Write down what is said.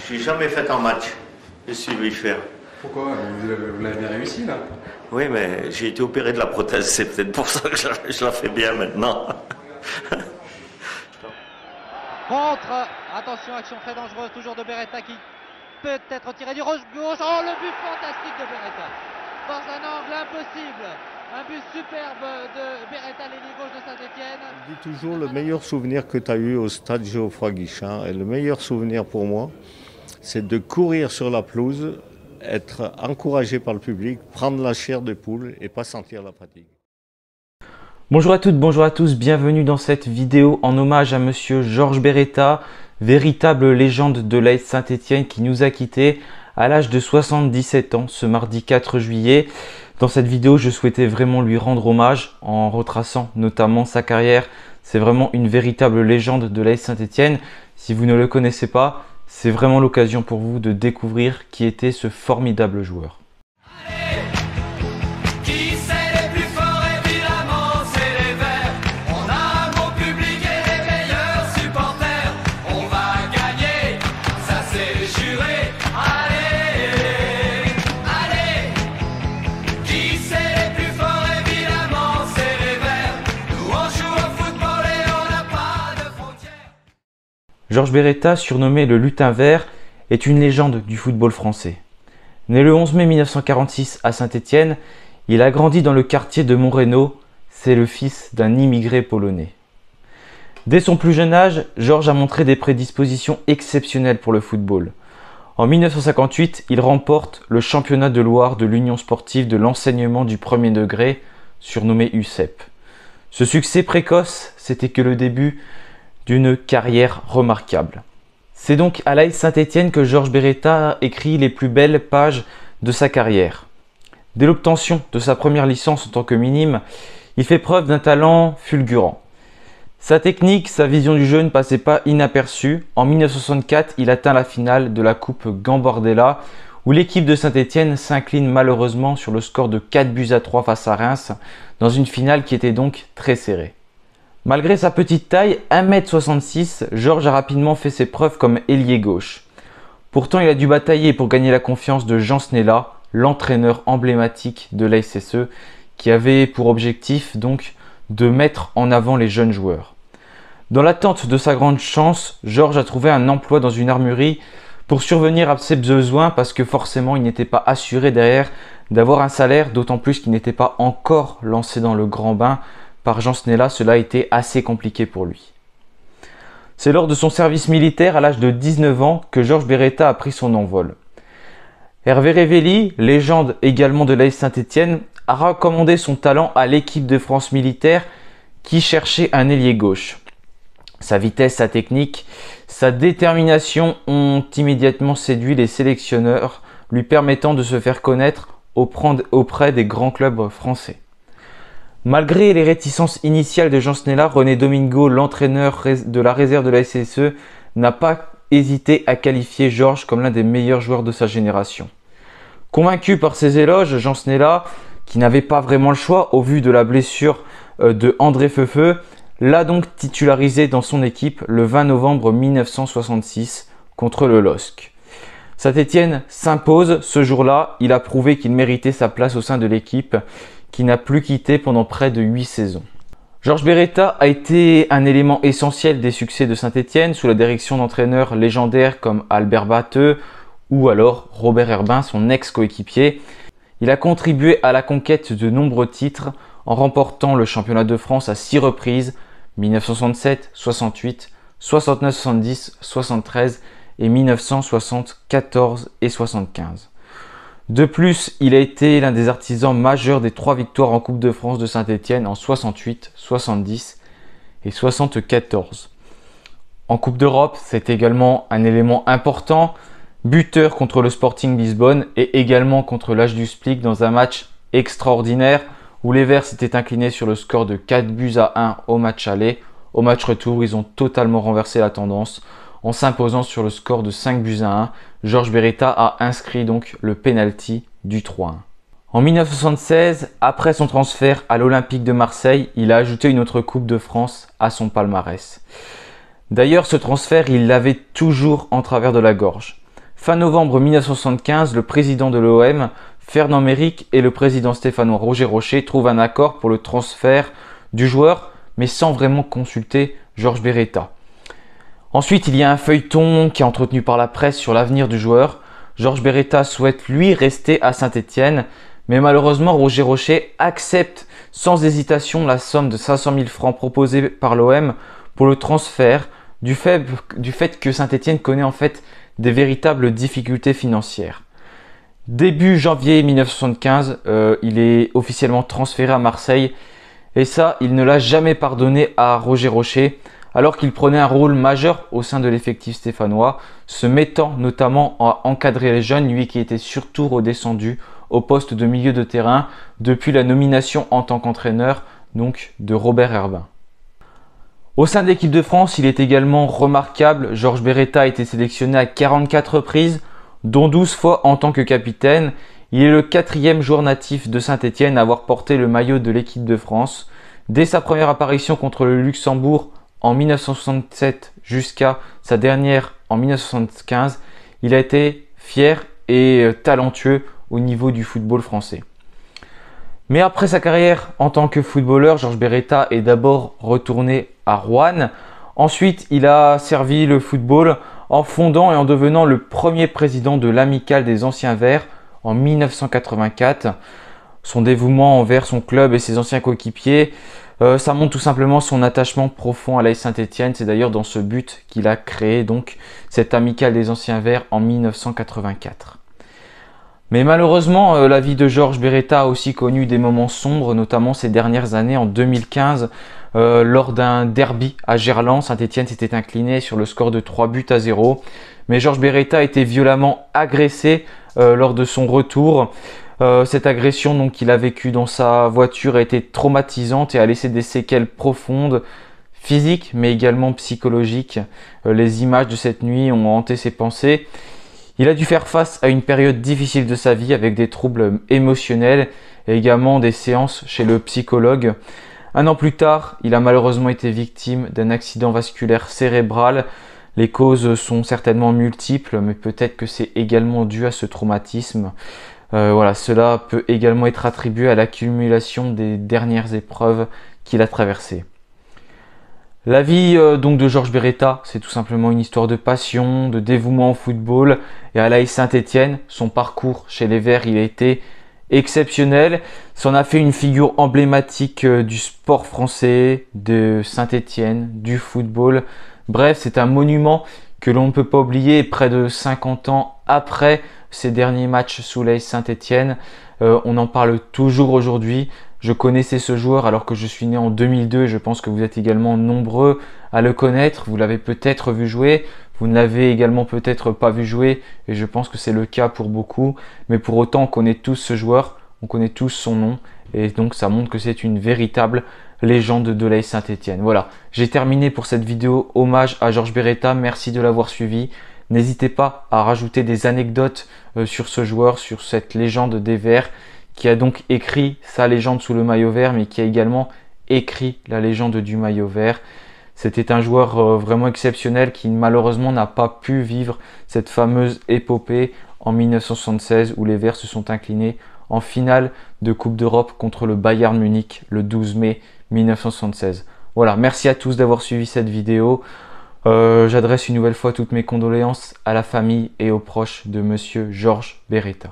J'ai jamais fait un match. Qu'est-ce que tu veux y faire? Pourquoi? Vous l'avez bien réussi là. Oui, mais j'ai été opéré de la prothèse. C'est peut-être pour ça que je la fais bien maintenant. Contre, attention, action très dangereuse, toujours de Beretta qui peut être tiré du roche gauche. Oh, le but fantastique de Beretta. Dans un angle impossible. Un but superbe de Beretta, l'ailier gauche de Saint-Etienne. Je dis toujours le meilleur souvenir que tu as eu au stade Geoffroy Guichard. Et le meilleur souvenir pour moi, c'est de courir sur la pelouse, être encouragé par le public, prendre la chair de poule et pas sentir la fatigue. Bonjour à toutes, bonjour à tous, bienvenue dans cette vidéo en hommage à monsieur Georges Beretta, véritable légende de l'AS Saint-Etienne qui nous a quittés à l'âge de 77 ans ce mardi 4 juillet. Dans cette vidéo, je souhaitais vraiment lui rendre hommage en retraçant notamment sa carrière. C'est vraiment une véritable légende de l'AS Saint-Etienne. Si vous ne le connaissez pas, c'est vraiment l'occasion pour vous de découvrir qui était ce formidable joueur. Georges Beretta, surnommé le Lutin Vert, est une légende du football français. Né le 11 mai 1946 à Saint-Etienne, il a grandi dans le quartier de Montreno. C'est le fils d'un immigré polonais. Dès son plus jeune âge, Georges a montré des prédispositions exceptionnelles pour le football. En 1958, il remporte le championnat de Loire de l'Union sportive de l'enseignement du premier degré, surnommé UCEP. Ce succès précoce, c'était que le début d'une carrière remarquable. C'est donc à l'AS Saint-Etienne que Georges Beretta écrit les plus belles pages de sa carrière. Dès l'obtention de sa première licence en tant que minime, il fait preuve d'un talent fulgurant. Sa technique, sa vision du jeu ne passait pas inaperçue. En 1964, il atteint la finale de la Coupe Gambardella, où l'équipe de Saint-Etienne s'incline malheureusement sur le score de 4-3 face à Reims, dans une finale qui était donc très serrée. Malgré sa petite taille, 1,66 m, Georges a rapidement fait ses preuves comme ailier gauche. Pourtant, il a dû batailler pour gagner la confiance de Jean Snella, l'entraîneur emblématique de l'ASSE, qui avait pour objectif donc de mettre en avant les jeunes joueurs. Dans l'attente de sa grande chance, Georges a trouvé un emploi dans une armurerie pour survenir à ses besoins parce que forcément il n'était pas assuré derrière d'avoir un salaire, d'autant plus qu'il n'était pas encore lancé dans le grand bain. Par Jean Snella, cela a été assez compliqué pour lui. C'est lors de son service militaire à l'âge de 19 ans que Georges Beretta a pris son envol. Hervé Révelli, légende également de l'AS Saint-Etienne, a recommandé son talent à l'équipe de France militaire qui cherchait un ailier gauche. Sa vitesse, sa technique, sa détermination ont immédiatement séduit les sélectionneurs, lui permettant de se faire connaître auprès des grands clubs français. Malgré les réticences initiales de Jean Snella, René Domingo, l'entraîneur de la réserve de la SSE, n'a pas hésité à qualifier Georges comme l'un des meilleurs joueurs de sa génération. Convaincu par ses éloges, Jean Snella, qui n'avait pas vraiment le choix au vu de la blessure de André Feufeu, l'a donc titularisé dans son équipe le 20 novembre 1966 contre le LOSC. Saint-Etienne s'impose ce jour-là, il a prouvé qu'il méritait sa place au sein de l'équipe qui n'a plus quitté pendant près de 8 saisons. Georges Beretta a été un élément essentiel des succès de Saint-Etienne sous la direction d'entraîneurs légendaires comme Albert Batteux ou alors Robert Herbin, son ex-coéquipier. Il a contribué à la conquête de nombreux titres en remportant le championnat de France à 6 reprises, 1967, 68, 69, 70, 73 et 1974 et 75. De plus, il a été l'un des artisans majeurs des 3 victoires en Coupe de France de Saint-Etienne en 68, 70 et 74. En Coupe d'Europe, c'est également un élément important, buteur contre le Sporting Lisbonne et également contre l'Hajduk dans un match extraordinaire où les Verts s'étaient inclinés sur le score de 4-1 au match aller. Au match retour, ils ont totalement renversé la tendance en s'imposant sur le score de 5-1. Georges Beretta a inscrit donc le penalty du 3-1. En 1976, après son transfert à l'Olympique de Marseille, il a ajouté une autre Coupe de France à son palmarès. D'ailleurs, ce transfert, il l'avait toujours en travers de la gorge. Fin novembre 1975, le président de l'OM, Fernand Méric, et le président stéphanois Roger Rocher trouvent un accord pour le transfert du joueur, mais sans vraiment consulter Georges Beretta. Ensuite, il y a un feuilleton qui est entretenu par la presse sur l'avenir du joueur. Georges Beretta souhaite lui rester à Saint-Étienne, mais malheureusement Roger Rocher accepte sans hésitation la somme de 500 000 francs proposée par l'OM pour le transfert, du fait que Saint-Étienne connaît en fait des véritables difficultés financières. Début janvier 1975, il est officiellement transféré à Marseille, et ça, il ne l'a jamais pardonné à Roger Rocher, alors qu'il prenait un rôle majeur au sein de l'effectif stéphanois, se mettant notamment à encadrer les jeunes, lui qui était surtout redescendu au poste de milieu de terrain depuis la nomination en tant qu'entraîneur donc de Robert Herbin. Au sein de l'équipe de France, il est également remarquable. Georges Beretta a été sélectionné à 44 reprises, dont 12 fois en tant que capitaine. Il est le 4e joueur natif de Saint-Étienne à avoir porté le maillot de l'équipe de France. Dès sa première apparition contre le Luxembourg en 1967 jusqu'à sa dernière en 1975, il a été fier et talentueux au niveau du football français. Mais après sa carrière en tant que footballeur, Georges Beretta est d'abord retourné à Roanne. Ensuite, il a servi le football en fondant et en devenant le premier président de l'Amicale des Anciens Verts en 1984. Son dévouement envers son club et ses anciens coéquipiers, ça montre tout simplement son attachement profond à l'AS Saint-Étienne. C'est d'ailleurs dans ce but qu'il a créé donc cette Amicale des Anciens Verts en 1984. Mais malheureusement, la vie de Georges Beretta a aussi connu des moments sombres, notamment ces dernières années. En 2015, lors d'un derby à Gerland, Saint-Étienne s'était incliné sur le score de 3-0. Mais Georges Beretta a été violemment agressé lors de son retour. Cette agression donc, qu'il a vécue dans sa voiture a été traumatisante et a laissé des séquelles profondes, physiques mais également psychologiques. Les images de cette nuit ont hanté ses pensées. Il a dû faire face à une période difficile de sa vie avec des troubles émotionnels et également des séances chez le psychologue. Un an plus tard, il a malheureusement été victime d'un accident vasculaire cérébral. Les causes sont certainement multiples, mais peut-être que c'est également dû à ce traumatisme. Voilà, cela peut également être attribué à l'accumulation des dernières épreuves qu'il a traversées. La vie donc de Georges Beretta, c'est tout simplement une histoire de passion, de dévouement au football et à l'AS Saint-Étienne. Son parcours chez les Verts, il a été exceptionnel. Ça en a fait une figure emblématique du sport français, de Saint-Étienne, du football. Bref, c'est un monument que l'on ne peut pas oublier près de 50 ans après ses derniers matchs sous l'AS Saint-Étienne. On en parle toujours aujourd'hui. Je connaissais ce joueur alors que je suis né en 2002 et je pense que vous êtes également nombreux à le connaître. Vous l'avez peut-être vu jouer, vous ne l'avez également peut-être pas vu jouer et je pense que c'est le cas pour beaucoup. Mais pour autant, on connaît tous ce joueur, on connaît tous son nom et donc ça montre que c'est une véritable légende de l'AS Saint-Étienne. Voilà, j'ai terminé pour cette vidéo hommage à Georges Beretta. Merci de l'avoir suivi. N'hésitez pas à rajouter des anecdotes sur ce joueur, sur cette légende des Verts, qui a donc écrit sa légende sous le maillot vert, mais qui a également écrit la légende du maillot vert. C'était un joueur vraiment exceptionnel qui malheureusement n'a pas pu vivre cette fameuse épopée en 1976 où les Verts se sont inclinés en finale de Coupe d'Europe contre le Bayern Munich le 12 mai 1976. Voilà, merci à tous d'avoir suivi cette vidéo. J'adresse une nouvelle fois toutes mes condoléances à la famille et aux proches de monsieur Georges Beretta.